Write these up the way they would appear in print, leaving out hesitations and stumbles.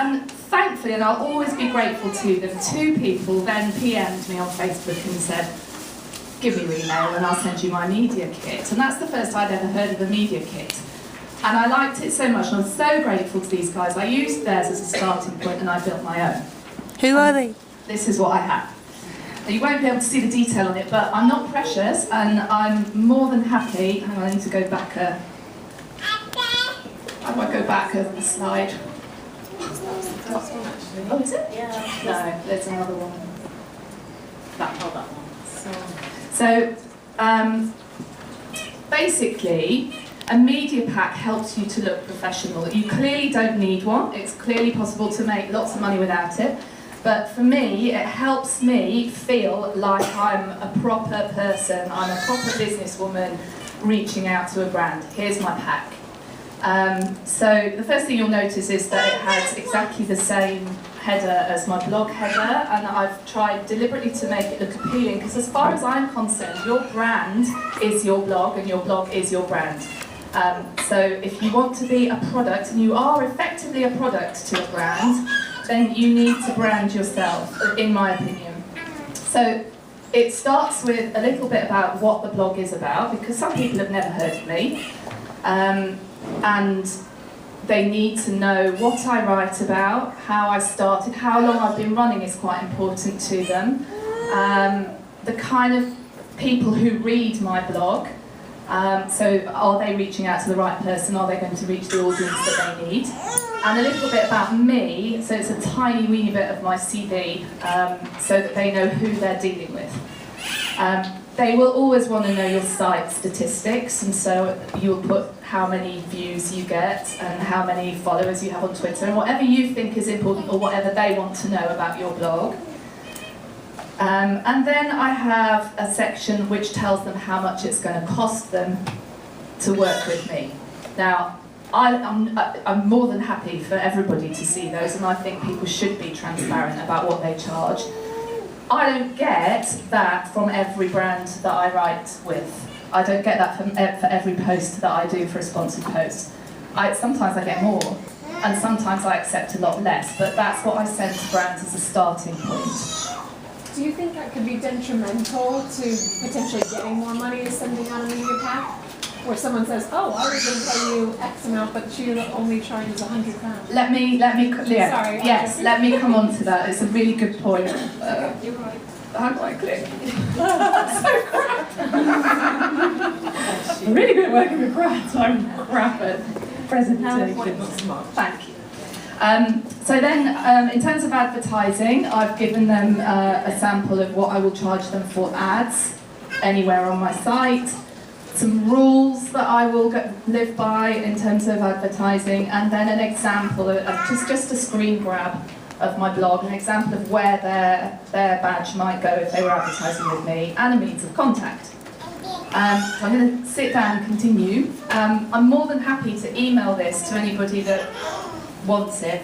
And thankfully, and I'll always be grateful to them, 2 people then PM'd me on Facebook and said, give me your email and I'll send you my media kit. And that's the first I'd ever heard of a media kit. And I liked it so much, and I was so grateful to these guys. I used theirs as a starting point and I built my own. Who are they? This is what I have. You won't be able to see the detail on it, but I'm not precious, and I'm more than happy. Hang on, I need to go back how do I go back a slide? Oh, is it? Yeah. No, there's another one. That one. So, basically, a media pack helps you to look professional. You clearly don't need one. It's clearly possible to make lots of money without it. But for me, it helps me feel like I'm a proper person, I'm a proper businesswoman reaching out to a brand. Here's my pack. So the first thing you'll notice is that it has exactly the same header as my blog header, and I've tried deliberately to make it look appealing, because as far as I'm concerned, your brand is your blog and your blog is your brand. So if you want to be a product, and you are effectively a product to a brand, then you need to brand yourself, in my opinion. So it starts with a little bit about what the blog is about, because some people have never heard of me, and they need to know what I write about, how I started, how long I've been running is quite important to them, the kind of people who read my blog. So are they reaching out to the right person? Are they going to reach the audience that they need? And a little bit about me, so it's a tiny weeny bit of my CV, so that they know who they're dealing with. They will always want to know your site statistics, and so you'll put how many views you get and how many followers you have on Twitter, and whatever you think is important or whatever they want to know about your blog. And then I have a section which tells them how much it's going to cost them to work with me. Now, I'm more than happy for everybody to see those, and I think people should be transparent about what they charge. I don't get that from every brand that I write with. I don't get that for every post that I do for a sponsored post. Sometimes I get more, and sometimes I accept a lot less, but that's what I send to brands as a starting point. Do you think that could be detrimental to potentially getting more money as sending out a media pack? Where someone says, oh, I was going to pay you X amount, but you only charges £100. Let me, Sorry. yes, let me come on to that. It's a really good point. You're right. How do I click? So crap. I'm really good at working with brands. I'm crap at presentation. Thank you. So then, in terms of advertising, I've given them a sample of what I will charge them for ads anywhere on my site, some rules that I will live by in terms of advertising, and then an example of just a screen grab of my blog, an example of where their badge might go if they were advertising with me, and a means of contact. So I'm going to sit down and continue. I'm more than happy to email this to anybody that wants it,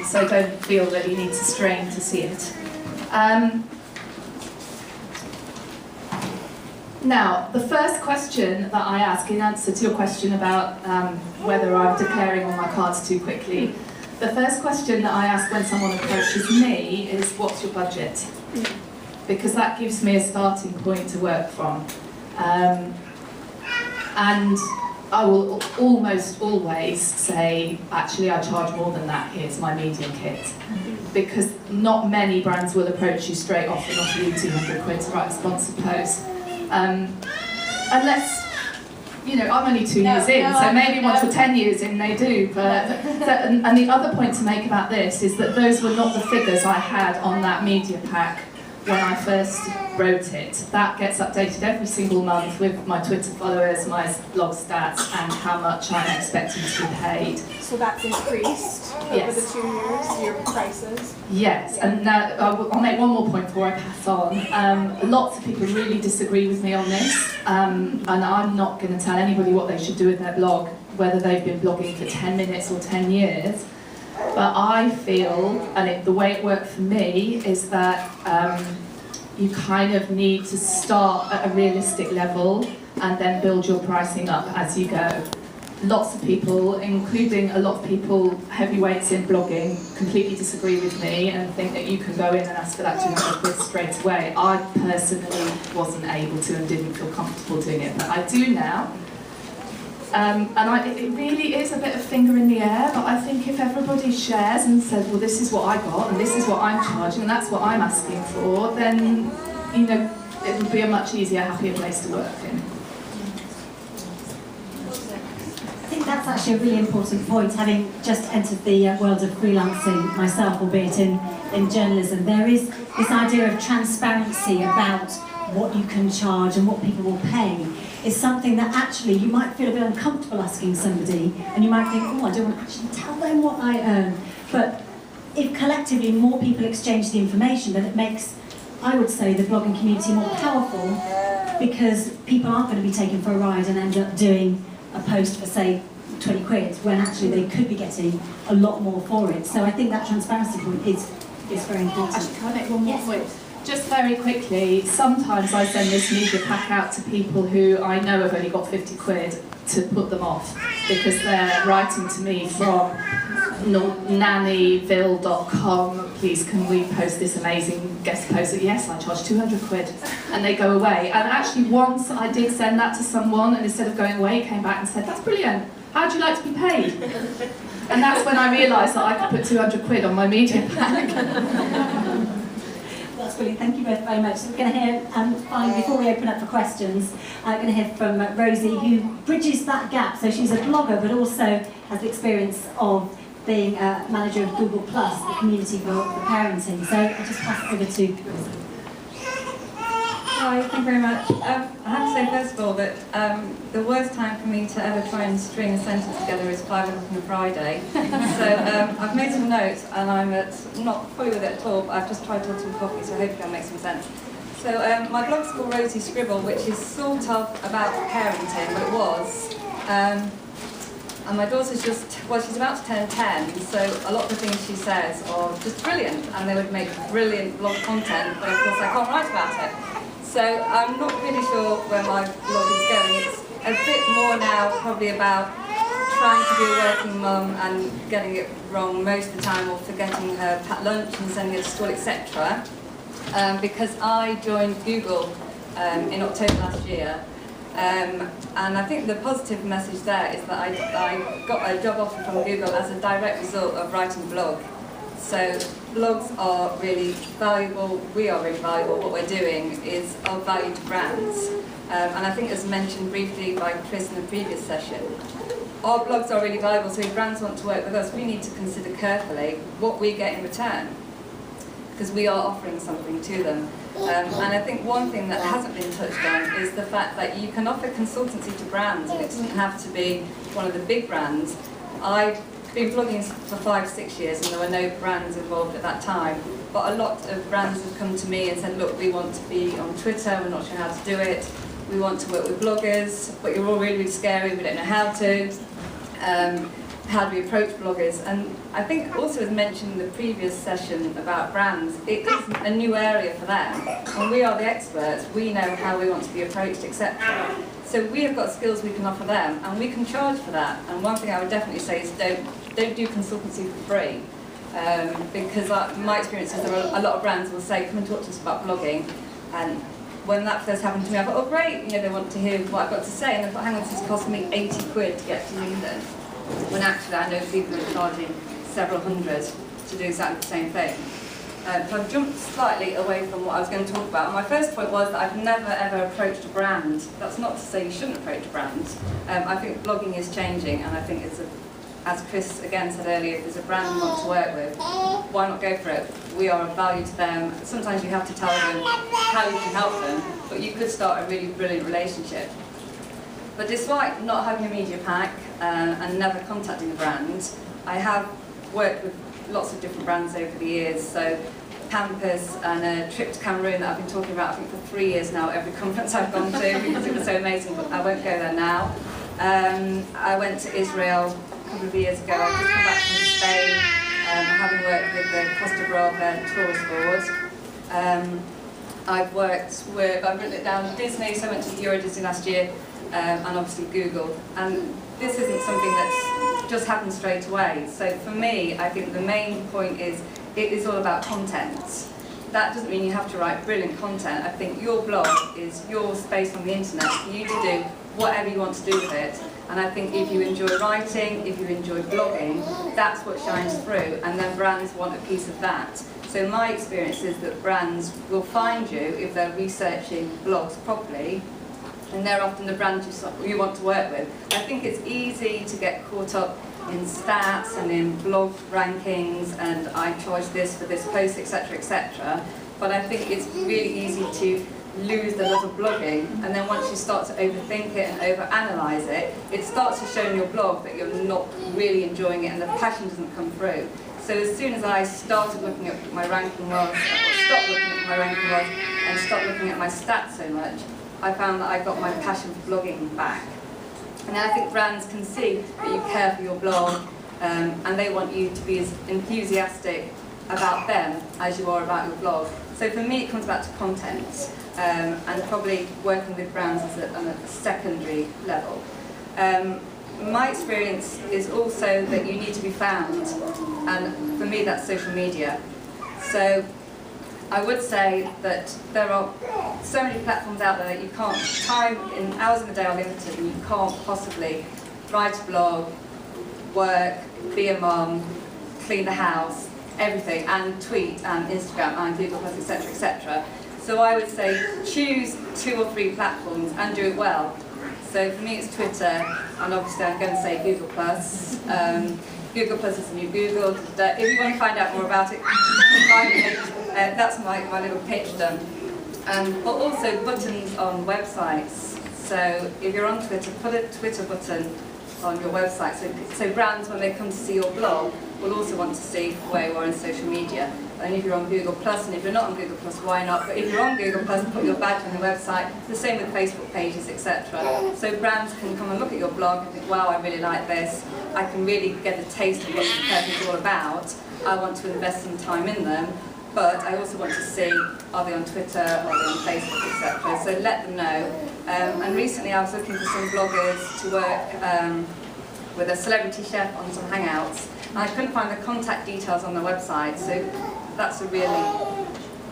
so don't feel that you need to strain to see it. Now, the first question that I ask in answer to your question about whether I'm declaring all my cards too quickly, the first question that I ask when someone approaches me is, what's your budget? Because that gives me a starting point to work from. And I will almost always say, actually, I charge more than that, here's my media kit. Because not many brands will approach you straight off and offer you 200 quid to write a sponsored post. Unless, I'm only 2 years in, so maybe once or 10 years in they do. And the other point to make about this is that those were not the figures I had on that media pack when I first wrote it. That gets updated every single month with my Twitter followers, my blog stats, and how much I'm expecting to be paid. So that's increased over the 2 years, your prices? Yes, and now I'll make one more point before I pass on. Lots of people really disagree with me on this, and I'm not going to tell anybody what they should do with their blog, whether they've been blogging for 10 minutes or 10 years. But I feel, and the way it worked for me, is that you kind of need to start at a realistic level and then build your pricing up as you go. lots of people, including a lot of people heavyweights in blogging, completely disagree with me and think that you can go in and ask for that 200 quid straight away. I personally wasn't able to and didn't feel comfortable doing it, but I do now. It really is a bit of finger in the air, but I think if everybody shares and says, well, this is what I got and this is what I'm charging and that's what I'm asking for, then, you know, it would be a much easier, happier place to work in. I think that's actually a really important point, having just entered the world of freelancing myself, albeit in journalism. There is this idea of transparency about what you can charge and what people will pay. Is something that actually you might feel a bit uncomfortable asking somebody, and you might think, oh, I don't want to actually tell them what I earn. But if collectively more people exchange the information, then it makes, I would say, the blogging community more powerful, because people aren't going to be taken for a ride and end up doing a post for, say, 20 quid, when actually they could be getting a lot more for it. So I think that transparency point is very important. Actually, can I make one more point? Just very quickly, sometimes I send this media pack out to people who I know have only got 50 quid to put them off, because they're writing to me from nannyville.com, please can we post this amazing guest post? Yes, I charge 200 quid, and they go away. And actually once I did send that to someone, and instead of going away, came back and said, that's brilliant, how'd you like to be paid? And that's when I realised that I could put 200 quid on my media pack. That's brilliant, thank you both very much. So we're going to hear, finally, before we open up for questions, I'm going to hear from Rosie, who bridges that gap. So she's a blogger, but also has the experience of being a manager of Google+, the community for parenting. So I'll just pass it over to Rosie. Hi, thank you very much. I have to say, first of all, that the worst time for me to ever try and string a sentence together is 5 o'clock on a Friday. So I've made some notes, and I'm not fully with it at all, but I've just tried to have some coffee, so hopefully I'll make some sense. So my blog's called Rosie Scribble, which is sort of about parenting, but it was. And my daughter's she's about to turn 10, so a lot of the things she says are just brilliant, and they would make brilliant blog content, but of course I can't write about it. So I'm not really sure where my blog is going. It's a bit more now probably about trying to be a working mum and getting it wrong most of the time, or forgetting her packed lunch and sending her to school, etc. Because I joined Google in October last year. And I think the positive message there is that I got a job offer from Google as a direct result of writing a blog. So blogs are really valuable, we are really valuable, what we're doing is of value to brands. And I think as mentioned briefly by Chris in the previous session, our blogs are really valuable, so if brands want to work with us, we need to consider carefully what we get in return, because we are offering something to them. And I think one thing that hasn't been touched on is the fact that you can offer consultancy to brands, and it doesn't have to be one of the big brands. I've been blogging for 5-6 years, and there were no brands involved at that time, but a lot of brands have come to me and said, look, we want to be on Twitter, we're not sure how to do it, we want to work with bloggers, but you're all really, really scary, we don't know how to. How do we approach bloggers? And I think also, as mentioned in the previous session about brands, it is a new area for them, and we are the experts, we know how we want to be approached, etc. So we have got skills we can offer them, and we can charge for that. And one thing I would definitely say is don't do consultancy for free, because my experience is there are a lot of brands will say, come and talk to us about blogging, and when that first happened to me, I thought, oh great, they want to hear what I've got to say, and I thought, hang on, this is costing me 80 quid to get to London, when actually I know people are charging several hundred to do exactly the same thing. So I've jumped slightly away from what I was going to talk about. My first point was that I've never ever approached a brand. That's not to say you shouldn't approach brands. I think blogging is changing, and I think it's as Chris again said earlier, if there's a brand you want to work with, why not go for it? We are of value to them. Sometimes you have to tell them how you can help them, but you could start a really brilliant relationship. But despite not having a media pack and never contacting a brand, I have worked with lots of different brands over the years. So Pampers and a trip to Cameroon that I've been talking about, I think, for 3 years now, every conference I've gone to, because it was so amazing, but I won't go there now. I went to Israel a couple of years ago. I've just come back from Spain, having worked with the Costa Brava Tourist Board. I've written it down, Disney, so I went to Euro Disney last year, and obviously Google. And this isn't something that's just happened straight away. So for me, I think the main point is it is all about content. That doesn't mean you have to write brilliant content. I think your blog is your space on the internet for you to do whatever you want to do with it. And I think if you enjoy writing, if you enjoy blogging, that's what shines through, and then brands want a piece of that. So my experience is that brands will find you if they're researching blogs properly, and they're often the brands you want to work with. I think it's easy to get caught up in stats and in blog rankings, and I chose this for this post, etc., etc. But I think it's really easy to lose the love of blogging, and then once you start to overthink it and overanalyze it, it starts to show in your blog that you're not really enjoying it and the passion doesn't come through. So as soon as I started looking at what my ranking was, or stopped looking at what my ranking was, and stopped looking at my stats so much, I found that I got my passion for blogging back. And I think brands can see that you care for your blog, and they want you to be as enthusiastic about them as you are about your blog. So for me, it comes back to content, and probably working with brands is on a secondary level. My experience is also that you need to be found, and for me that's social media. So I would say that there are so many platforms out there that you can't, hours in the day are limited, and you can't possibly write a blog, work, be a mum, clean the house, everything, and tweet, and Instagram, and Google+, etc., etc. So I would say choose 2 or 3 platforms and do it well. So for me it's Twitter, and obviously I'm going to say Google+. Google+ is the new Google. If you want to find out more about it, find me. That's my little pitch done. But also buttons on websites. So if you're on Twitter, put a Twitter button on your website. So brands, when they come to see your blog, will also want to see where you are in social media. And if you're on Google+, and if you're not on Google+, why not? But if you're on Google+, put your badge on the website. It's the same with Facebook pages, etc. So brands can come and look at your blog and think, wow, I really like this. I can really get a taste of what this person's all about. I want to invest some time in them. But I also want to see, are they on Twitter, are they on Facebook, etc. So let them know. And recently I was looking for some bloggers to work with a celebrity chef on some hangouts. And I couldn't find the contact details on the website, so that's a really,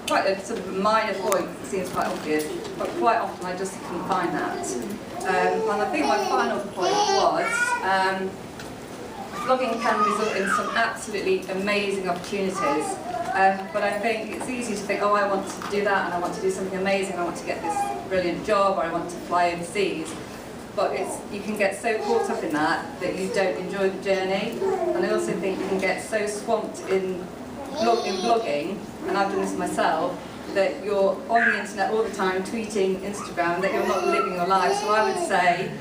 quite a sort of minor point, it seems quite obvious, but quite often I just couldn't find that. And I think my final point was, blogging can result in some absolutely amazing opportunities, but I think it's easy to think, oh, I want to do that, and I want to do something amazing, I want to get this brilliant job, or I want to fly overseas. But you can get so caught up in that you don't enjoy the journey. And I also think you can get so swamped in blogging, and I've done this myself, that you're on the internet all the time, tweeting, Instagram, that you're not living your life. So I would say,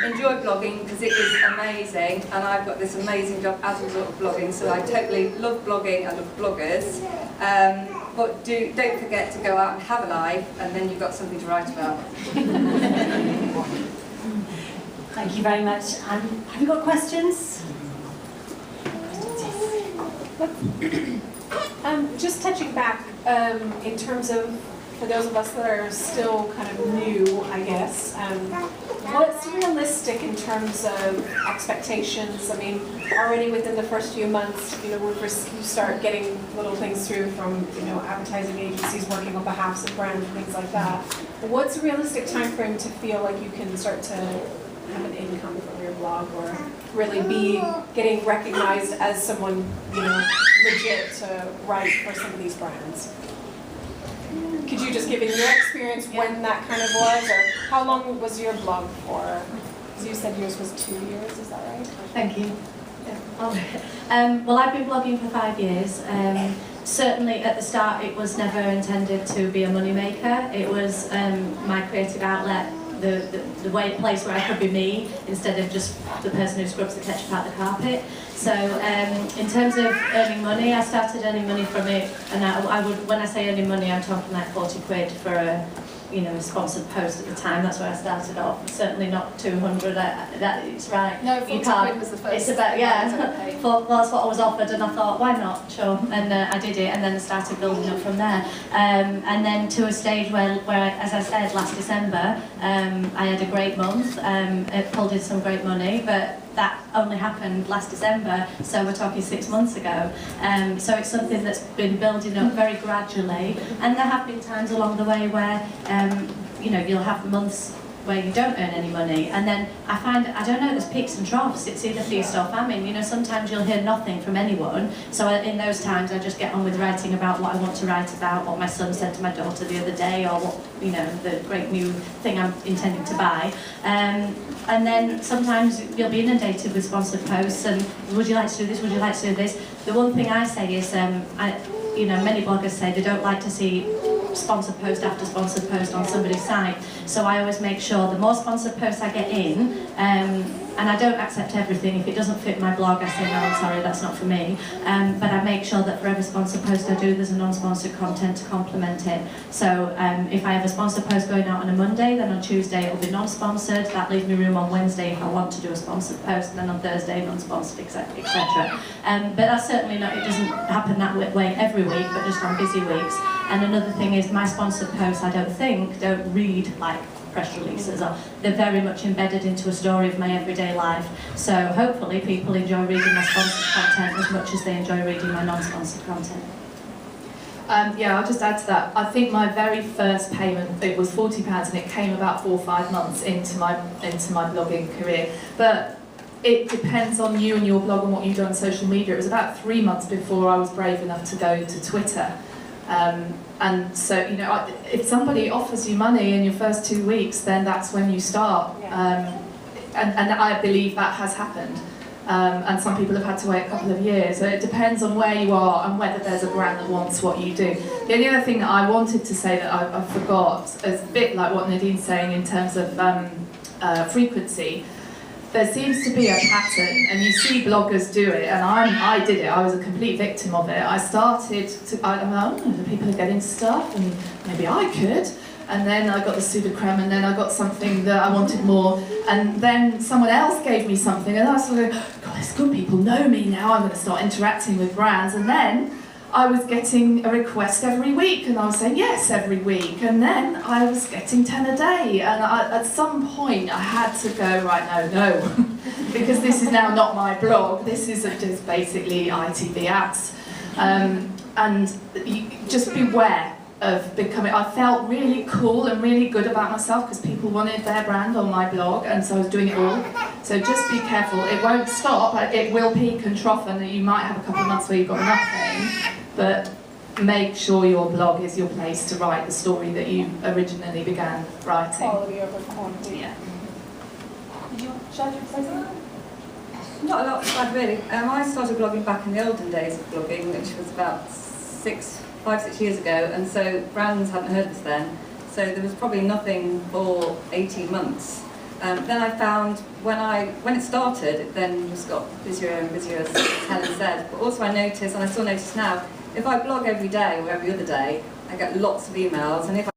enjoy blogging, because it is amazing, and I've got this amazing job as a result of blogging, so I totally love blogging and love bloggers. But don't forget to go out and have a life, and then you've got something to write about. Thank you very much. Have you got questions? Just touching back, in terms of, for those of us that are still kind of new, I guess, what's realistic in terms of expectations? I mean, already within the first few months, you start getting little things through from, advertising agencies working on behalf of brands and things like that. What's a realistic time frame to feel like you can start to have an income from your blog, or really be getting recognized as someone, legit to write for some of these brands? Could you just give in your experience when that kind of was, or how long was your blog for? Because you said yours was 2 years, is that right? Thank you. Well, I've been blogging for 5 years. Certainly at the start it was never intended to be a moneymaker. It was my creative outlet, the place where I could be me instead of just the person who scrubs the ketchup out the carpet. So in terms of earning money, I started earning money from it, and I would, when I say earning money, I'm talking like 40 quid for you know, a sponsored post at the time. That's where I started off. Certainly not 200. That it's right. No, 40 quid was the first. It's about, yeah. Well, that's what I was offered, and I thought, why not? Sure. And I did it, and then I started building up from there. And then to a stage where as I said last December, I had a great month. It pulled in some great money, but that only happened last December, so we're talking 6 months ago. So it's something that's been building up very gradually, and there have been times along the way where you know, you'll have months where you don't earn any money, and then I find, I don't know, there's peaks and troughs. It's either feast or famine. You know, sometimes you'll hear nothing from anyone, so in those times I just get on with writing about what I want to write about, what my son said to my daughter the other day, or what, you know, the great new thing I'm intending to buy. And then sometimes you'll be inundated with sponsored posts and would you like to do this, would you like to do this? The one thing I say is, you know, many bloggers say they don't like to see sponsored post after sponsored post on somebody's site, so I always make sure the more sponsored posts I get in, and I don't accept everything. If it doesn't fit my blog, I say no, I'm sorry, that's not for me, but I make sure that for every sponsored post I do, there's a non-sponsored content to complement it. So if I have a sponsored post going out on a Monday, then on Tuesday it will be non-sponsored. That leaves me room on Wednesday if I want to do a sponsored post, and then on Thursday non-sponsored, etc. But that's certainly not, it doesn't happen that way every week, but just on busy weeks. And another thing is my sponsored posts, I don't read like press releases, or they're very much embedded into a story of my everyday life. So hopefully people enjoy reading my sponsored content as much as they enjoy reading my non-sponsored content. Yeah, I'll just add to that. I think my very first payment, it was £40, and it came about 4 or 5 months into my blogging career. But it depends on you and your blog and what you do on social media. It was about 3 months before I was brave enough to go to Twitter. And so, you know, if somebody offers you money in your first 2 weeks, then that's when you start. And I believe that has happened. And some people have had to wait a couple of years. So it depends on where you are and whether there's a brand that wants what you do. The only other thing that I wanted to say that I forgot is a bit like what Nadine's saying in terms of frequency. There seems to be a pattern, and you see bloggers do it, and I did it. I was a complete victim of it. I started to, the people are getting stuff, and maybe I could. And then I got the pseudo-creme, and then I got something that I wanted more, and then someone else gave me something, and I was like, God, it's good, people know me now, I'm going to start interacting with brands. And then I was getting a request every week, and I was saying yes every week, and then I was getting 10 a day, and at some point I had to go, right, no, because this is now not my blog, this is just basically ITV ads, and you just beware of becoming. I felt really cool and really good about myself because people wanted their brand on my blog, and so I was doing it all. So just be careful. It won't stop. It will peak and trough, and you might have a couple of months where you've got nothing. But make sure your blog is your place to write the story that you originally began writing. Quality over quantity. Yeah. Did you judge your present? Not a lot to add really. I started blogging back in the olden days of blogging, which was about 5-6 years ago, and so brands hadn't heard of us then, so there was probably nothing for 18 months. Then I found when it started, it then just got busier and busier, as Helen said. But also I noticed, and I still notice now, if I blog every day or every other day, I get lots of emails, and if